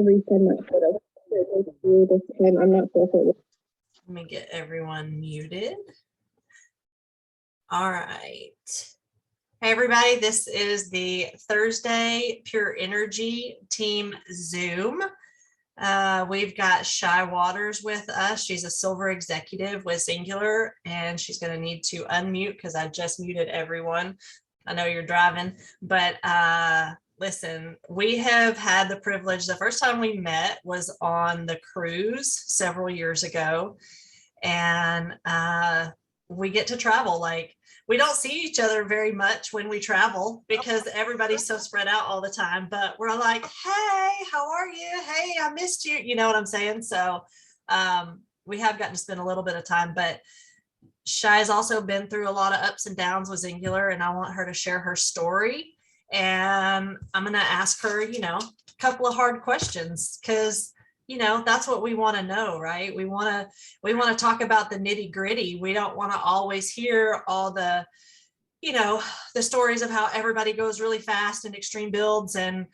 resend that photo. This time, I'm not sure if it was. Let me get everyone muted. All right. Hey, everybody, this is the Thursday Pure Energy Team Zoom. We've got Chy Waters with us. She's a silver executive with Singular, and she's going to need to unmute because I just muted everyone. I know you're driving, but listen, we have had the privilege. The first time we met was on the cruise several years ago, and we get to travel. Like, we don't see each other very much when we travel because everybody's so spread out all the time, but we're like, hey, how are you? Hey, I missed you. You know what I'm saying? So we have gotten to spend a little bit of time, but Chy's also been through a lot of ups and downs with Singular, and I want her to share her story. And I'm going to ask her, a couple of hard questions because that's what we want to know, right? We want to talk about the nitty gritty. We don't want to always hear all the, the stories of how everybody goes really fast and extreme builds and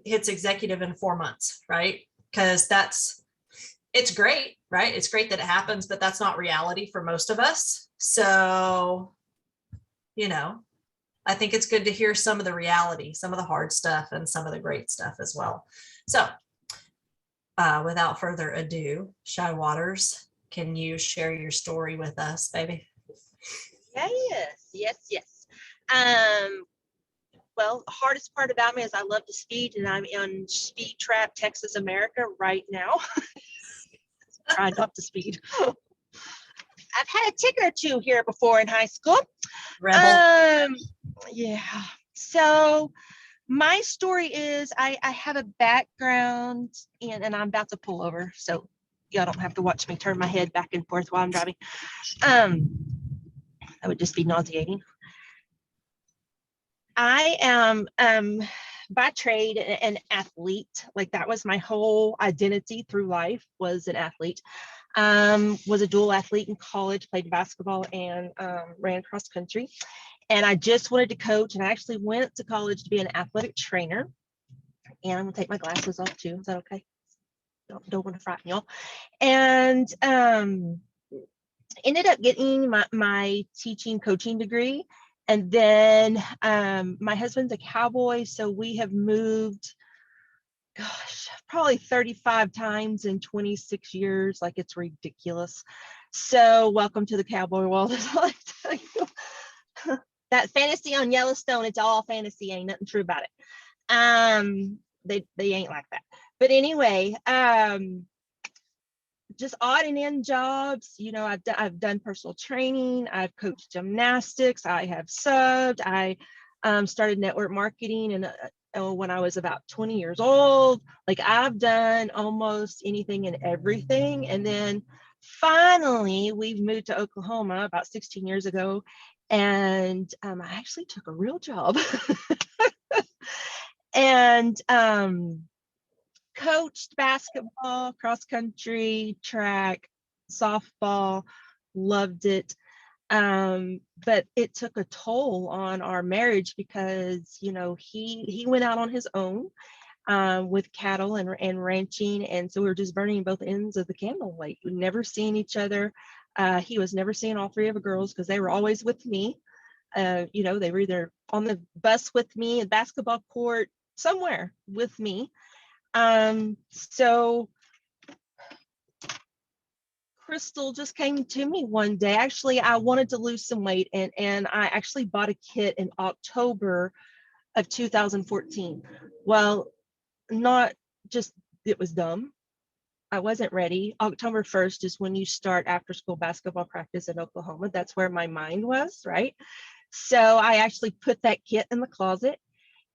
hits executive in 4 months, right? Because it's great, right? It's great that it happens, but that's not reality for most of us. So, I think it's good to hear some of the reality, some of the hard stuff, and some of the great stuff as well. So, without further ado, Chy Waters, can you share your story with us, baby? Yes. Well, the hardest part about me is I love to speed, and I'm on Speed Trap, Texas, America right now. Trying not to speed. I've had a ticket or two here before in high school. Rebel. Yeah. So my story is I have a background in, and I'm about to pull over, so y'all don't have to watch me turn my head back and forth while I'm driving. That would just be nauseating. I am by trade an athlete. Like, that was my whole identity through life, was an athlete. Was a dual athlete in college, played basketball and ran cross country. And I just wanted to coach, and I actually went to college to be an athletic trainer. And I'm gonna take my glasses off too. Is that okay? Don't want to frighten y'all. And ended up getting my teaching coaching degree. And then my husband's a cowboy, so we have moved, gosh, probably 35 times in 26 years. Like, it's ridiculous. So welcome to the cowboy world, as I like to tell you. That fantasy on Yellowstone, it's all fantasy, ain't nothing true about it. They ain't like that. But anyway, just odd and end jobs. I've done personal training, I've coached gymnastics, I have subbed, I started network marketing and when I was about 20 years old. Like, I've done almost anything and everything. And then finally we've moved to Oklahoma about 16 years ago, and I actually took a real job and coached basketball, cross country, track, softball, loved it. But it took a toll on our marriage because, he went out on his own with cattle and ranching. And so we were just burning both ends of the candle. Like, we never seen each other. He was never seeing all three of the girls because they were always with me. They were either on the bus with me, at basketball court, somewhere with me. So Crystal just came to me one day. Actually, I wanted to lose some weight, and I actually bought a kit in October of 2014. Well, not just, it was dumb. I wasn't ready. October 1st is when you start after school basketball practice in Oklahoma. That's where my mind was, right? So I actually put that kit in the closet.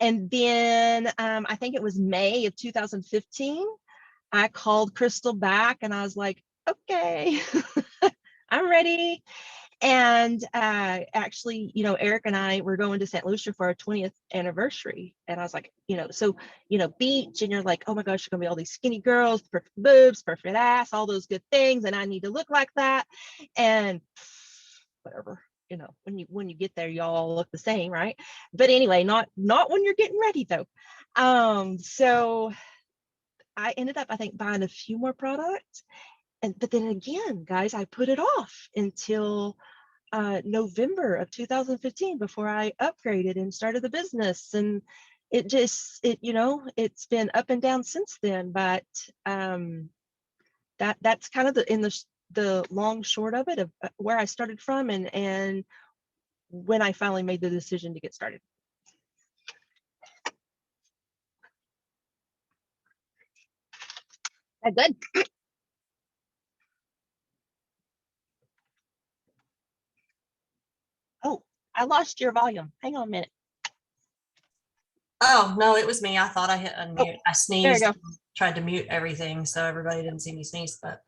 And then I think it was May of 2015, I called Crystal back and I was like, okay, I'm ready. And actually, Eric and I were going to St. Lucia for our 20th anniversary. And I was like, beach. And you're like, oh my gosh, you're gonna be all these skinny girls, perfect boobs, perfect ass, all those good things. And I need to look like that. And whatever, when you get there, y'all all look the same, right? But anyway, not when you're getting ready though. So I ended up, I think, buying a few more products. But then again, guys, I put it off until November of 2015 before I upgraded and started the business. And it's been up and down since then. But that's kind of the long short of it, of where I started from and when I finally made the decision to get started. That good? Oh, I lost your volume. Hang on a minute. Oh, no, it was me. I thought I hit unmute. I There you sneezed, go. tried to mute everything so everybody didn't see me sneeze. But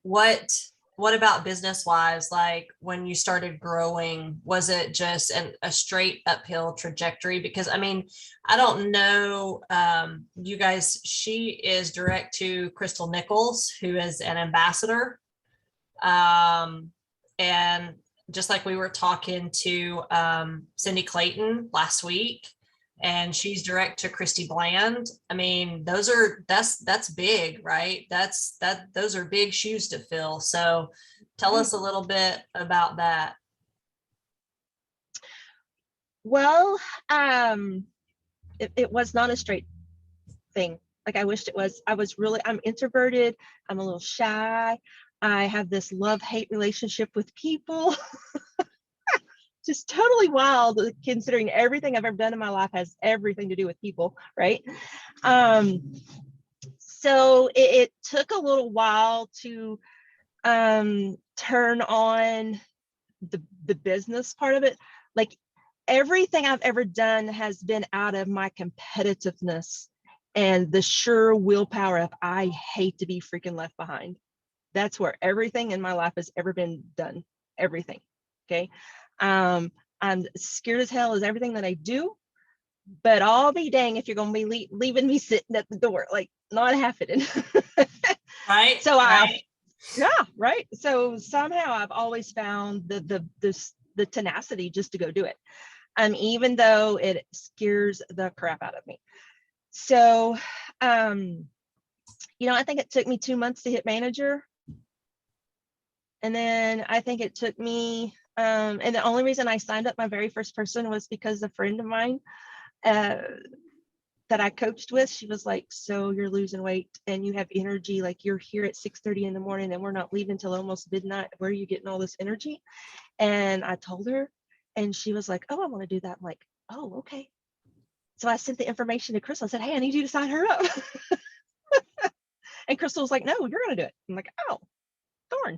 what about business wise? Like when you started growing, was it just a straight uphill trajectory? Because I mean, I don't know, you guys, she is direct to Crystal Nichols, who is an ambassador. And just like we were talking to Cindy Clayton last week, and she's direct to Christy Bland. I mean, that's big, right? Those are big shoes to fill. So tell us a little bit about that. Well, it was not a straight thing. Like I wished it was. I'm introverted. I'm a little shy. I have this love-hate relationship with people. Just totally wild, considering everything I've ever done in my life has everything to do with people, right? So it took a little while to turn on the business part of it. Like everything I've ever done has been out of my competitiveness and the sure willpower of I hate to be freaking left behind. That's where everything in my life has ever been done. Everything. Okay. I'm scared as hell as everything that I do, but I'll be dang if you're going to be leaving me sitting at the door, like not happening. Right. So right. yeah, right. So somehow I've always found the tenacity just to go do it. Even though it scares the crap out of me. So, I think it took me 2 months to hit manager. And then I think it took me, and the only reason I signed up my very first person was because a friend of mine that I coached with, she was like, so you're losing weight and you have energy, like you're here at 6:30 in the morning and we're not leaving till almost midnight. Where are you getting all this energy? And I told her, and she was like, oh, I want to do that. I'm like, oh, okay. So I sent the information to Crystal. I said, hey, I need you to sign her up. And Crystal was like, no, you're going to do it. I'm like, oh, darn.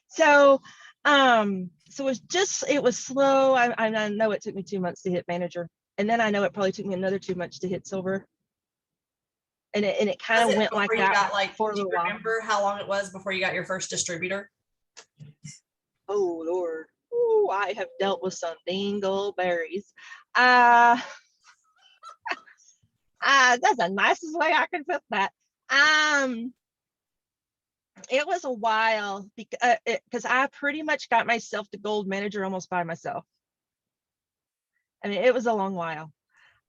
So, it was slow. I know it took me 2 months to hit manager. And then I know it probably took me another 2 months to hit silver. And it kind of went like that for a little while. Remember how long it was before you got your first distributor? Oh, Lord. Ooh, I have dealt with some dingleberries. That's the nicest way I can put that. It was a while because I pretty much got myself to gold manager almost by myself. I mean, it was a long while.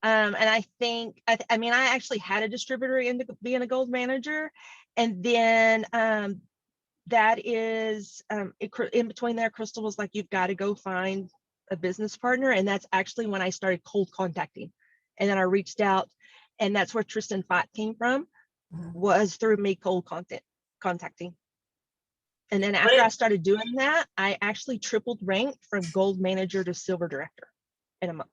And I think, I actually had a distributor into being a gold manager. And then that is, in between there, Crystal was like, you've got to go find a business partner. And that's actually when I started cold contacting. And then I reached out, and that's where Tristan Fight came from, was through me cold contacting. And then after I started doing that, I actually tripled rank from gold manager to silver director in a month.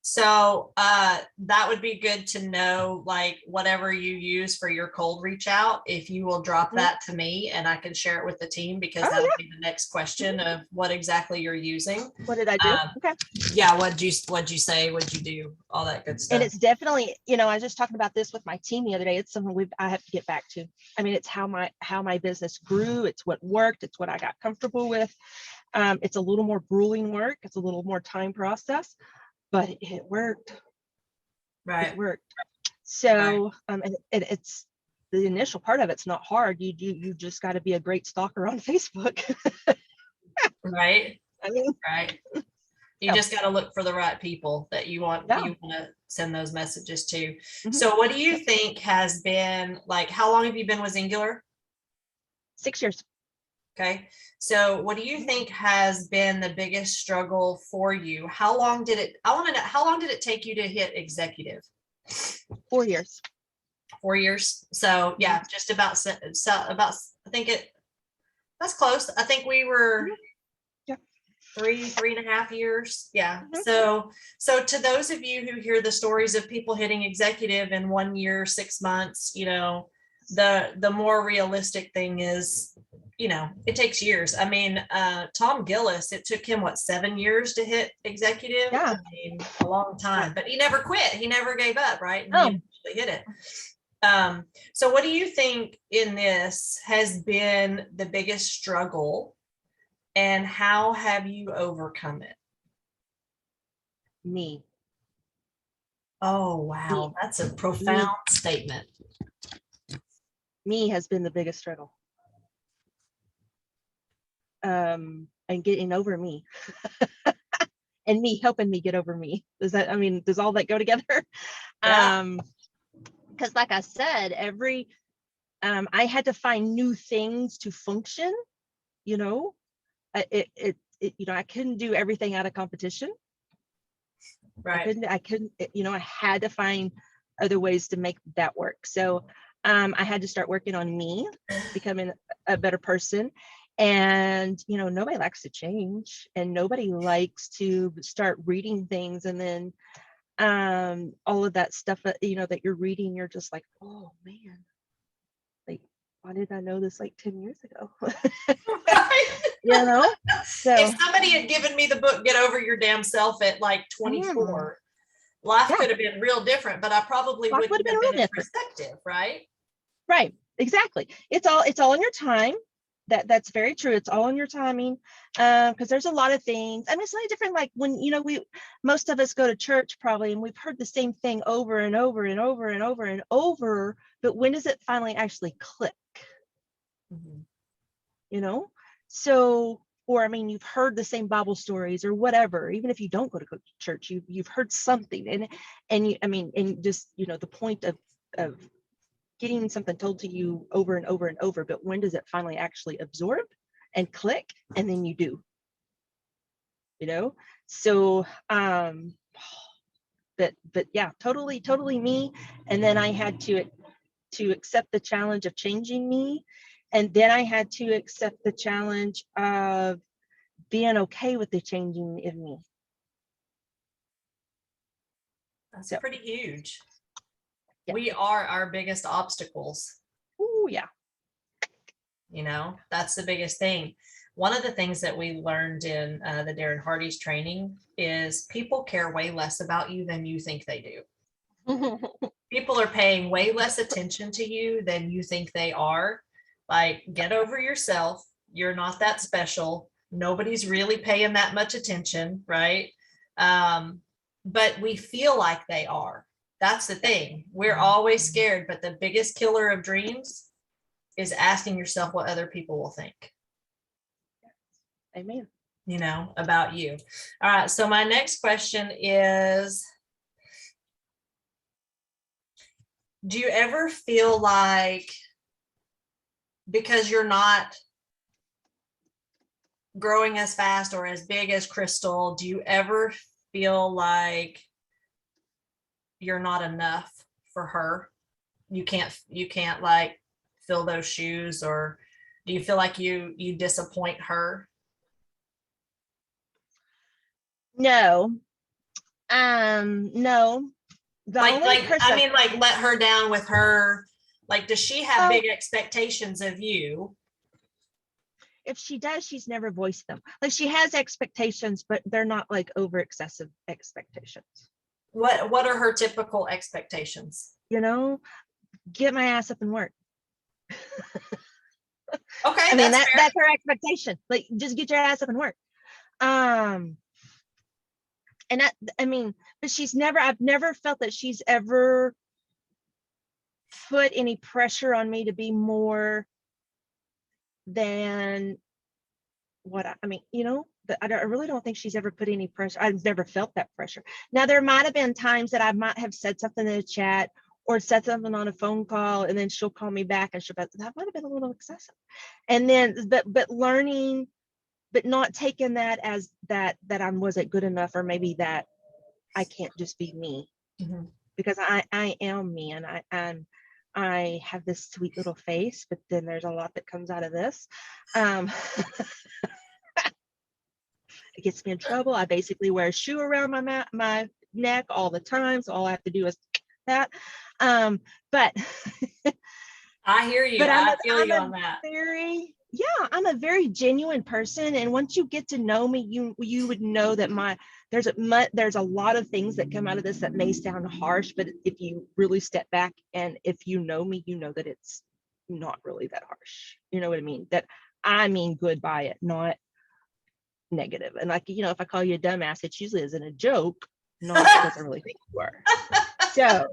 So that would be good to know, like whatever you use for your cold reach out, if you will drop that to me and I can share it with the team, because that would be the next question of what exactly you're using. What did I do? Okay. Yeah. What'd you say? What'd you do? All that good stuff. And it's definitely, I was just talking about this with my team the other day. It's something I have to get back to. I mean, it's how my business grew. It's what worked. It's what I got comfortable with. It's a little more grueling work. It's a little more time process, but it worked. Right. It worked. So, and it's the initial part of it's not hard. You just got to be a great stalker on Facebook. Right. I mean, right. You Oh. just got to look for the right people that you want Yeah. to send those messages to. Mhm. So what do you think has been like, how long have you been with Singular? 6 years. Okay. So what do you think has been the biggest struggle for you? How long did it, I want to know, how long did it take you to hit executive? 4 years. 4 years. So yeah, just about, about, I think that's close. I think we were Yeah. 3.5 years. Yeah. Mhm. So to those of you who hear the stories of people hitting executive in 1 year, 6 months, the more realistic thing is, it takes years. I mean, Tom Gillis, it took him 7 years to hit executive. Yeah. I mean, a long time, but he never quit. He never gave up, right? And he eventually hit it. So what do you think in this has been the biggest struggle, and how have you overcome it? Me. Oh, wow. That's a profound statement. Me has been the biggest struggle. And getting over me. And me helping me get over me. Does all that go together? Yeah. Because like I said, I had to find new things to function, I couldn't do everything out of competition. Right. I couldn't, I had to find other ways to make that work. So I had to start working on me, becoming a better person. And, nobody likes to change, and nobody likes to start reading things. And then all of that stuff that, that you're reading, you're just like, oh man, like, why did I know this like 10 years ago? Right. So if somebody had given me the book, Get Over Your Damn Self, at like 24, life could have been real different, but I probably wouldn't have been as receptive, right? Right. Exactly. It's all in your time. That's very true. It's all in your timing. Because there's a lot of things. I mean, it's slightly different. Like when, most of us go to church probably, and we've heard the same thing over and over and over and over and over. But when does it finally actually click? Mm-hmm. So, or I mean, you've heard the same Bible stories or whatever. Even if you don't go to church, you've heard something, and just the point of getting something told to you over and over and over, but when does it finally actually absorb and click? And then you do, so but yeah, totally me. And then I had to accept the challenge of changing me, and then I had to accept the challenge of being okay with the changing of me. That's pretty huge. Yeah. We are our biggest obstacles. Oh yeah. That's the biggest thing. One of the things that we learned in the Darren Hardy's training is people care way less about you than you think they do. People are paying way less attention to you than you think they are. Like, get over yourself. You're not that special. Nobody's really paying that much attention, right? But we feel like they are. That's the thing. We're always scared, but the biggest killer of dreams is asking yourself what other people will think. Amen. About you. All right. So my next question is, do you ever feel like, because you're not growing as fast or as big as Crystal, do you ever feel like you're not enough for her? You can't like fill those shoes, or do you feel like you disappoint her? No. No. Like let her down with her. Like, does she have big expectations of you? If she does, she's never voiced them. Like, she has expectations, but they're not like over excessive expectations. What are her typical expectations? Get my ass up and work. Okay. I mean, that's her expectation. Like, just get your ass up and work. And but I've never felt that she's ever put any pressure on me to be more than what but I really don't think she's ever put any pressure. I've never felt that pressure. Now, there might have been times that I might have said something in a chat or said something on a phone call, and then she'll call me back and she'll be, that might have been a little excessive. And then, but learning, but not taking that as that I wasn't good enough, or maybe that I can't just be me, because I am me, and I have this sweet little face, but then there's a lot that comes out of this. It gets me in trouble. I basically wear a shoe around my neck all the time, so all I have to do is that. But I hear you. but I feel you on that. I'm a very genuine person, and once you get to know me, you would know that there's a lot of things that come out of this that may sound harsh, but if you really step back and if you know me, you know that it's not really that harsh. You know what I mean? That I mean good by it, not negative. And like, if I call you a dumbass, it's usually as in a joke, not because I really think you are. So,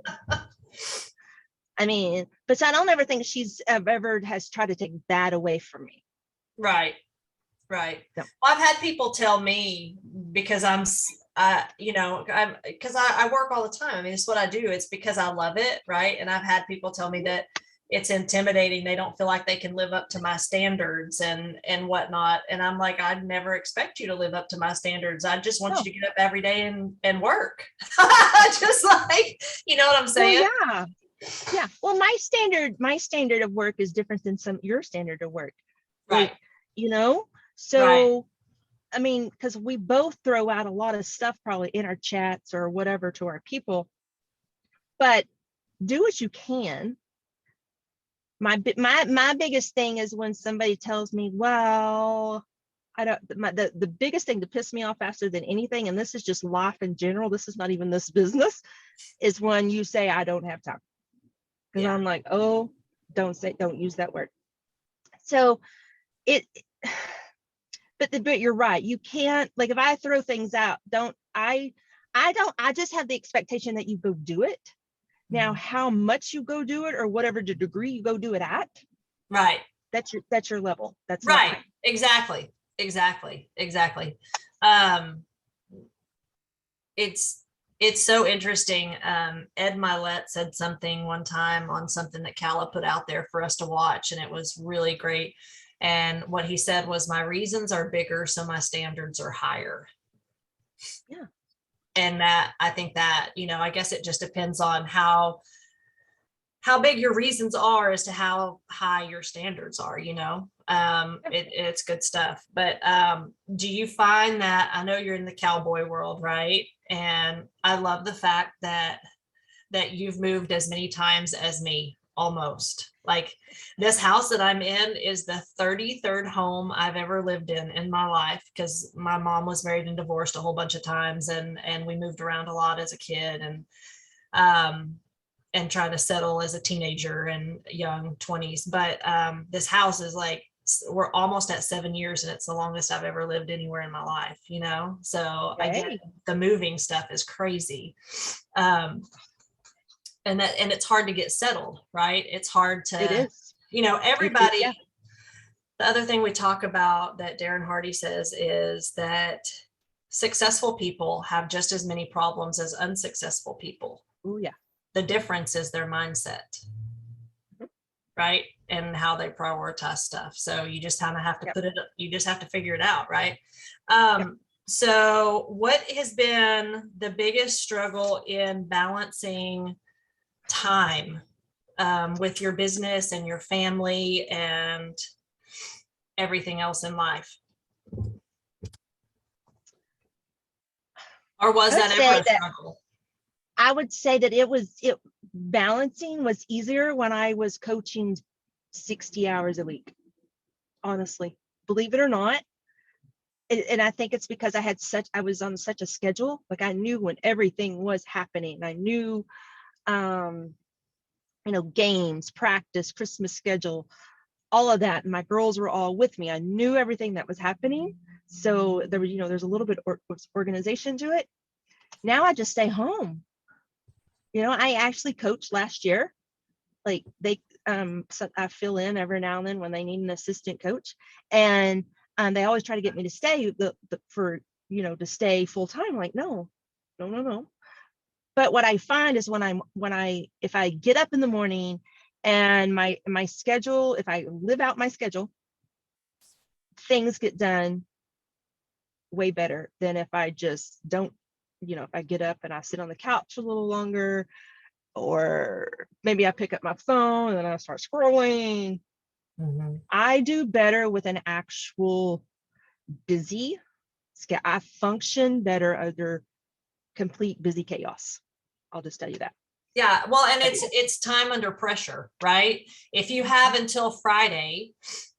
I mean, but I don't ever think she's ever has tried to take that away from me. Right. No. Well, I've had people tell me, because because I work all the time. I mean, it's what I do. It's because I love it. Right. And I've had people tell me that it's intimidating. They don't feel like they can live up to my standards and whatnot. And I'm like, I'd never expect you to live up to my standards. I just want you to get up every day and work. Just like, you know what I'm saying? Well, yeah. Well, my standard of work is different than your standard of work. Right. Like, so, right. I mean, because we both throw out a lot of stuff probably in our chats or whatever to our people, but do what you can. My biggest thing is when somebody tells me, well, the biggest thing to piss me off faster than anything, and this is just life in general, this is not even this business, is when you say I don't have time. Because I'm like, oh, don't use that word. So but you're right. You can't, like, if I throw things out, I just have the expectation that you go do it. Now, how much you go do it, or whatever the degree you go do it at, right? That's your level. That's right. Exactly. It's so interesting. Ed Milet said something one time on something that Calla put out there for us to watch, and it was really great. And what he said was, my reasons are bigger, so my standards are higher. Yeah. And that, I think that, I guess it just depends on how big your reasons are as to how high your standards are, it's good stuff. But do you find that, I know you're in the cowboy world, right? And I love the fact that you've moved as many times as me, almost. Like, this house that I'm in is the 33rd home I've ever lived in my life, because my mom was married and divorced a whole bunch of times, and we moved around a lot as a kid, and trying to settle as a teenager and young 20s. But this house is like, we're almost at 7 years, and it's the longest I've ever lived anywhere in my life, so I get the moving stuff is crazy. And it's hard to get settled, right? It's hard to, it is. Everybody. The other thing we talk about that Darren Hardy says is that successful people have just as many problems as unsuccessful people. Oh yeah. The difference is their mindset, right? And how they prioritize stuff. So you just kind of have to you just have to figure it out, right? So what has been the biggest struggle in balancing time with your business and your family and everything else in life? Or was that ever a struggle? I would say that balancing was easier when I was coaching 60 hours a week, honestly, believe it or not. And I think it's because I was on such a schedule. Like, I knew when everything was happening. I knew, games, practice, Christmas schedule, all of that. And my girls were all with me. I knew everything that was happening. So there was, there's a little bit of organization to it. Now I just stay home. I actually coached last year. Like, so I fill in every now and then when they need an assistant coach. And And they always try to get me to stay for, to stay full time. Like, no. But what I find is if I get up in the morning and my schedule, if I live out my schedule, things get done way better than if I just don't, if I get up and I sit on the couch a little longer, or maybe I pick up my phone and then I start scrolling. I do better with an actual busy schedule. I function better under complete busy chaos. I'll just tell you that. Yeah, well, and it's time under pressure, right? If you have until Friday,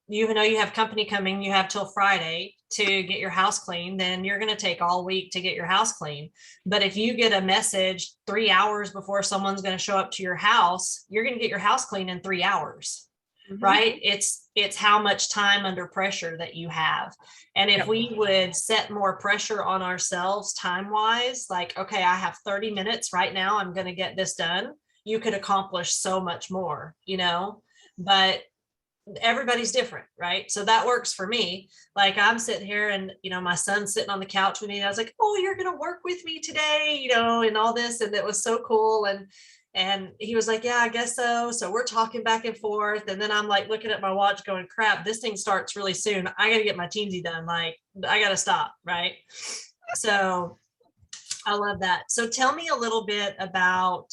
you know you have company coming, you have till Friday to get your house clean, then you're going to take all week to get your house clean. But if you get a message 3 hours before someone's going to show up to your house, you're going to get your house clean in 3 hours. Right? It's how much time under pressure that you have. And if we would set more pressure on ourselves time wise, like, okay, I have 30 minutes right now, I'm going to get this done. You could accomplish so much more, but everybody's different, right? So that works for me. Like, I'm sitting here and, my son's sitting on the couch with me. And I was like, oh, you're going to work with me today, and all this. And it was so cool. And he was like, yeah, I guess so. So we're talking back and forth. And then I'm like looking at my watch going, crap, this thing starts really soon. I got to get my teensy done. Like, I got to stop. Right. So I love that. So tell me a little bit about,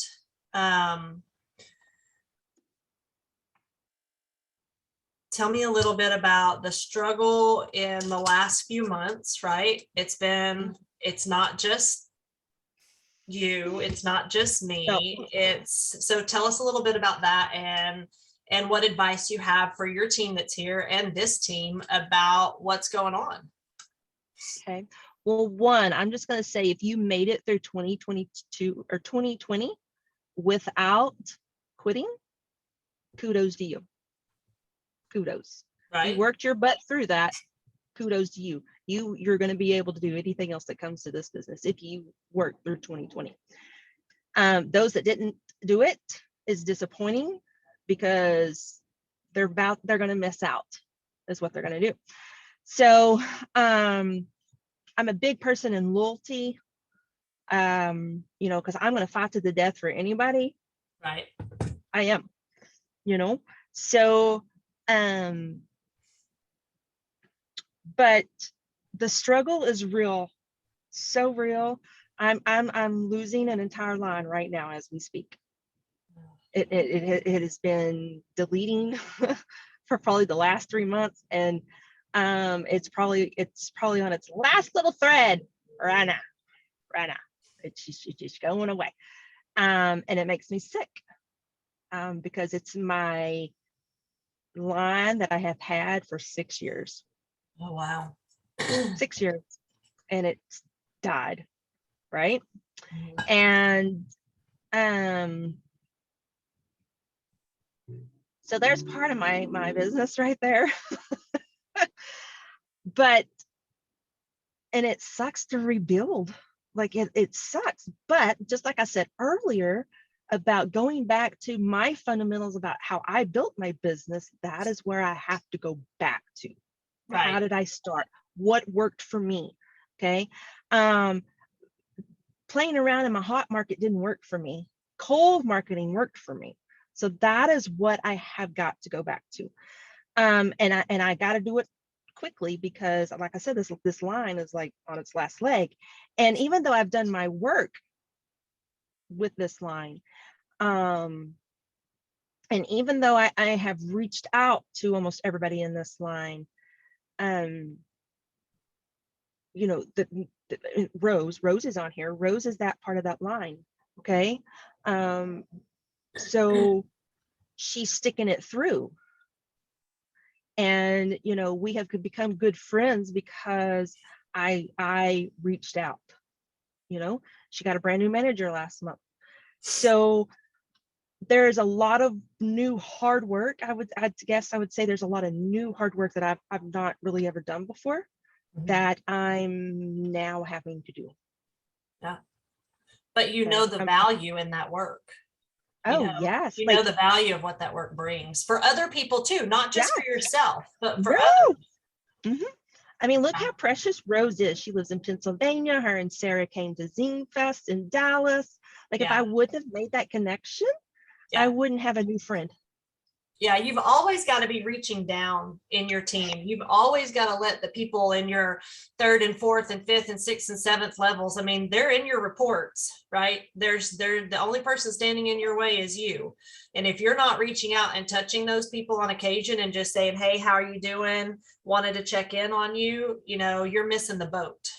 the struggle in the last few months, right? It's not just you, it's not just me. No. So tell us a little bit about that and what advice you have for your team that's here and this team about what's going on. Okay. Well, one, I'm just going to say, if you made it through 2022 or 2020 without quitting, kudos to you. Kudos. Right. You worked your butt through that. Kudos to you. You're going to be able to do anything else that comes to this business if you work through 2020. Those that didn't do it is disappointing, because they're going to miss out, is what they're going to do. So I'm a big person in loyalty, because I'm going to fight to the death for anybody. Right. I am, so but the struggle is real, so real. I'm losing an entire line right now as we speak. It has been deleting for probably the last 3 months, and it's probably on its last little thread right now. It's just going away, and it makes me sick, because it's my line that I have had for 6 years. Oh, wow. 6 years, and it's died, right? And so there's part of my business right there. And it sucks to rebuild. Like, it sucks. But just like I said earlier about going back to my fundamentals about how I built my business, that is where I have to go back to. Right. How did I start? What worked for me? Okay. Playing around in my hot market didn't work for me. Cold marketing worked for me. So that is what I have got to go back to. And I got to do it quickly, because like I said, this line is like on its last leg. And even though I've done my work with this line, and even though I have reached out to almost everybody in this line, Rose is on here. Rose is that part of that line. Okay. So she's sticking it through. And, we have become good friends because I reached out. She got a brand new manager last month. So there's a lot of new hard work. I would say there's a lot of new hard work that I've not really ever done before, that I'm now having to do. Yeah. But the value in that work. Yes. You know the value of what that work brings for other people too, not just for yourself, but for others. I mean, look how precious Rose is. She lives in Pennsylvania. Her and Sarah came to Zine Fest in Dallas. Like if I wouldn't have made that connection, I wouldn't have a new friend. Yeah, you've always got to be reaching down in your team. You've always got to let the people in your third and fourth and fifth and sixth and seventh levels. I mean, they're in your reports, right? They're the only person standing in your way is you. And if you're not reaching out and touching those people on occasion and just saying, hey, how are you doing? Wanted to check in on you, you know, you're missing the boat.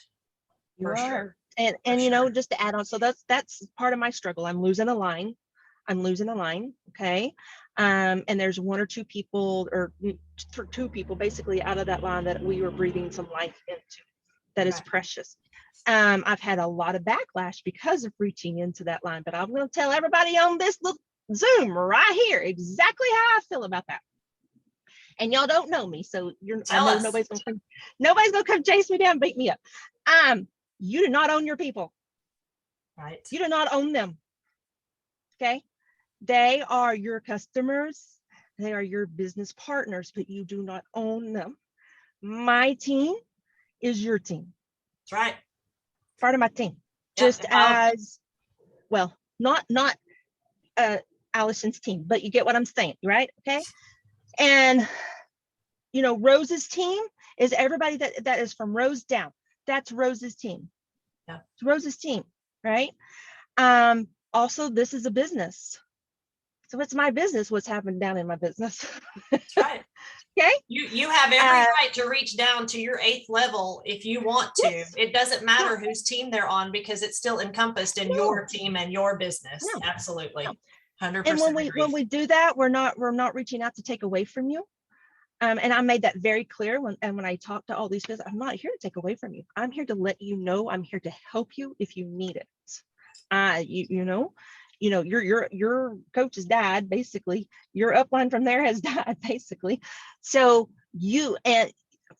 You are. Sure. And you know, just to add on, so that's part of my struggle. I'm losing a line. Okay. And there's one or two people or two people basically out of that line that we were breathing some life into. That is precious. I've had a lot of backlash because of reaching into that line, but I'm going to tell everybody on this little Zoom right here exactly how I feel about that. And y'all don't know me, so I know nobody's gonna come chase me down and beat me up. You do not own your people. Right. You do not own them. Okay. They are your customers. They are your business partners, but you do not own them. My team is your team. That's right. Part of my team. Just as well, not Allison's team, but you get what I'm saying, right? Okay. And you know, Rose's team is everybody that is from Rose down. That's Rose's team. Yeah. It's Rose's team, right? Also, this is a business. So it's my business, what's happening down in my business. That's right. Okay. You have every right to reach down to your 8th level if you want to. Yes. It doesn't matter whose team they're on because it's still encompassed in your team and your business. Absolutely. 100%. And when we do that, we're not reaching out to take away from you. And I made that very clear when I talk to all these people. I'm not here to take away from you. I'm here to let you know. I'm here to help you if you need it. You know, your coach has died, basically. Your upline from there has died, basically. So and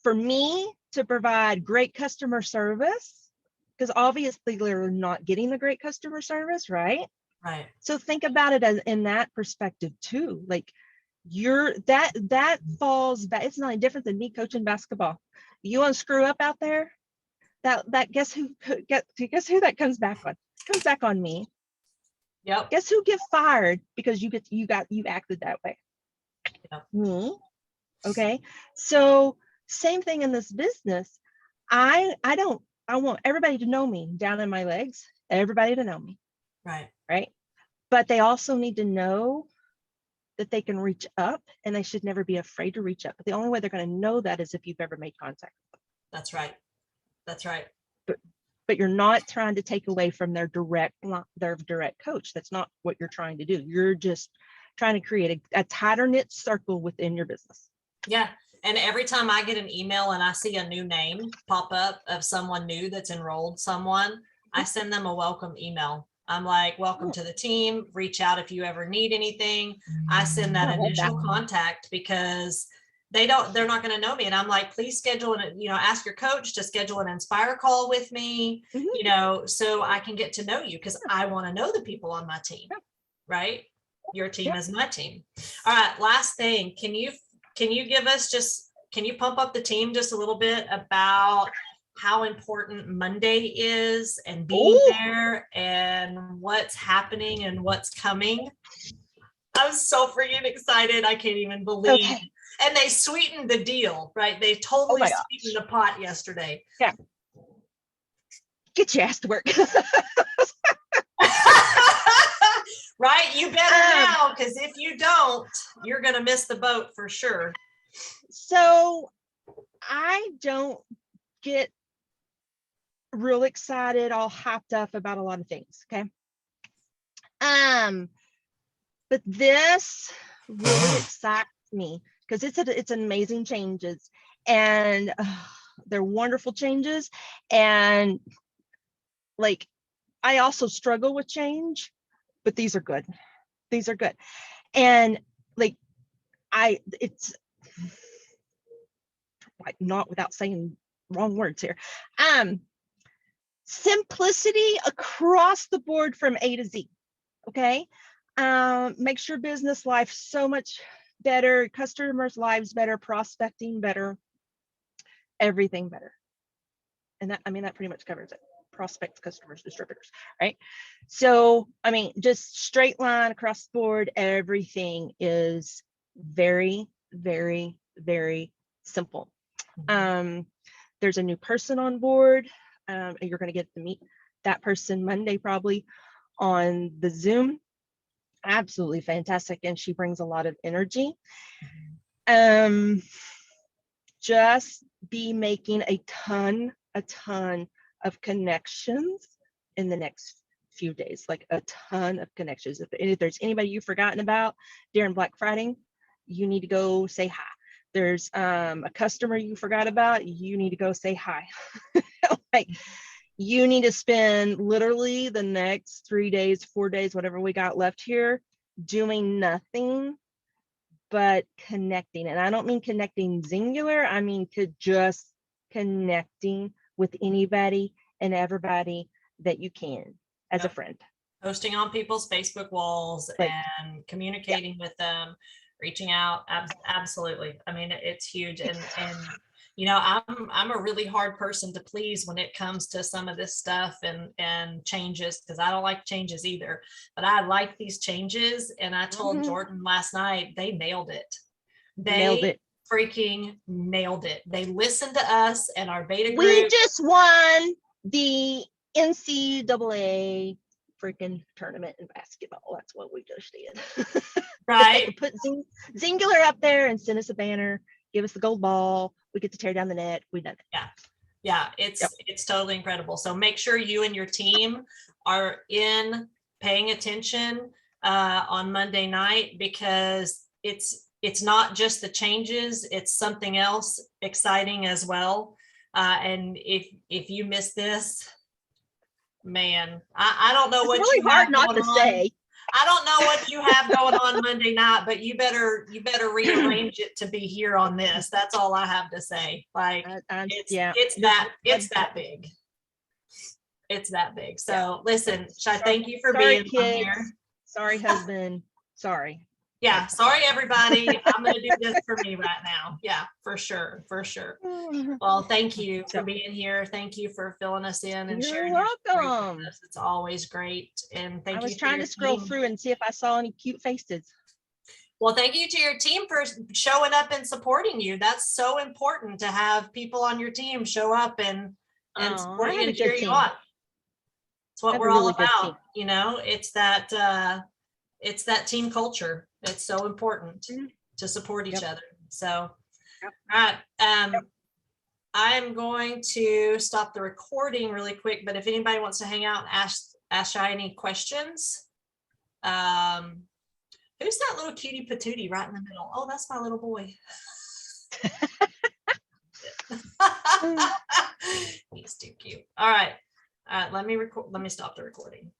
for me to provide great customer service, because obviously they're not getting the great customer service, right? Right. So think about it as in that perspective too. Like that falls back. It's not any different than me coaching basketball. You want to screw up out there? That guess who that comes back on? Comes back on me. Yep. Guess who gets fired because you acted that way? Yep. Me. Okay. So same thing in this business. I want everybody to know me down in my legs, everybody to know me. Right. Right. But they also need to know that they can reach up, and they should never be afraid to reach up. But the only way they're going to know that is if you've ever made contact. That's right. That's right. But you're not trying to take away from their direct coach. That's not what you're trying to do. You're just trying to create a tighter knit circle within your business. Yeah. And every time I get an email and I see a new name pop up of someone new that's enrolled someone, I send them a welcome email. I'm like, welcome to the team. Reach out if you ever need anything. I send that initial contact because they're not going to know me. And I'm like, please schedule ask your coach to schedule an Inspire call with me, so I can get to know you because I want to know the people on my team, right? Your team is my team. All right. Last thing. Can you give us can you pump up the team just a little bit about how important Monday is and being there and what's happening and what's coming? I was so freaking excited. I can't even believe. Okay. And they sweetened the deal, right? They totally sweetened the pot yesterday. Yeah. Get your ass to work. Right? You better now, because if you don't, you're going to miss the boat for sure. So I don't get real excited, all hyped up about a lot of things. Okay. But this really excites me because it's amazing changes, and they're wonderful changes. And like, I also struggle with change, but these are good. These are good. And like, it's like, not without saying wrong words here. Simplicity across the board from A to Z. Okay. Makes your business life so much better, customers' lives better, prospecting better. everything better. And that, I mean, that pretty much covers it. Prospects, customers, distributors, right? So, I mean, just straight line across the board, everything is very, very, very simple. There's a new person on board. And you're going to get to meet that person Monday, probably on the Zoom. Absolutely fantastic. And she brings a lot of energy. Just be making a ton of connections in the next few days, like a ton of connections. If there's anybody you've forgotten about during Black Friday, you need to go say hi. There's a customer you forgot about, you need to go say hi. Like, you need to spend literally the next 3 days, 4 days, whatever we got left here, doing nothing but connecting. And I don't mean connecting singular, I mean to just connecting with anybody and everybody that you can as a friend. Posting on people's Facebook walls Right. and communicating with them, reaching out. Absolutely. I mean, it's huge. And you know, I'm a really hard person to please when it comes to some of this stuff and changes, because I don't like changes either, but I like these changes. And I told Jordan last night, they nailed it. They freaking nailed it. They listened to us and our beta group. We just won the NCAA freaking tournament in basketball. That's what we just did. Right. Put Singular up there and send us a banner, give us the gold ball. We get to tear down the net. We done it. Yeah, it's totally incredible. So make sure you and your team are in paying attention on Monday night, because it's not just the changes, it's something else exciting as well. And if you miss this, man, I don't know what really you hard have not going to on. say. I don't know what you have going on Monday night, but you better rearrange it to be here on this. That's all I have to say. Like, it's that big. It's that big. So listen, Chy, thank you for being on here. Sorry, husband. Sorry. Yeah, sorry everybody. I'm gonna do this for me right now. Yeah, for sure. Well, thank you for being here. Thank you for filling us in and sharing your story with us. It's always great. And thank you. I was trying to scroll through and see if I saw any cute faces. Well, thank you to your team for showing up and supporting you. That's so important to have people on your team show up and support you and cheer you on. It's what we're all about. You know, it's that team culture. It's so important to support each other. So, all right. I'm going to stop the recording really quick, but if anybody wants to hang out and ask Chy any questions. Who's that little cutie patootie right in the middle? Oh, that's my little boy. He's too cute. All right. Let me stop the recording.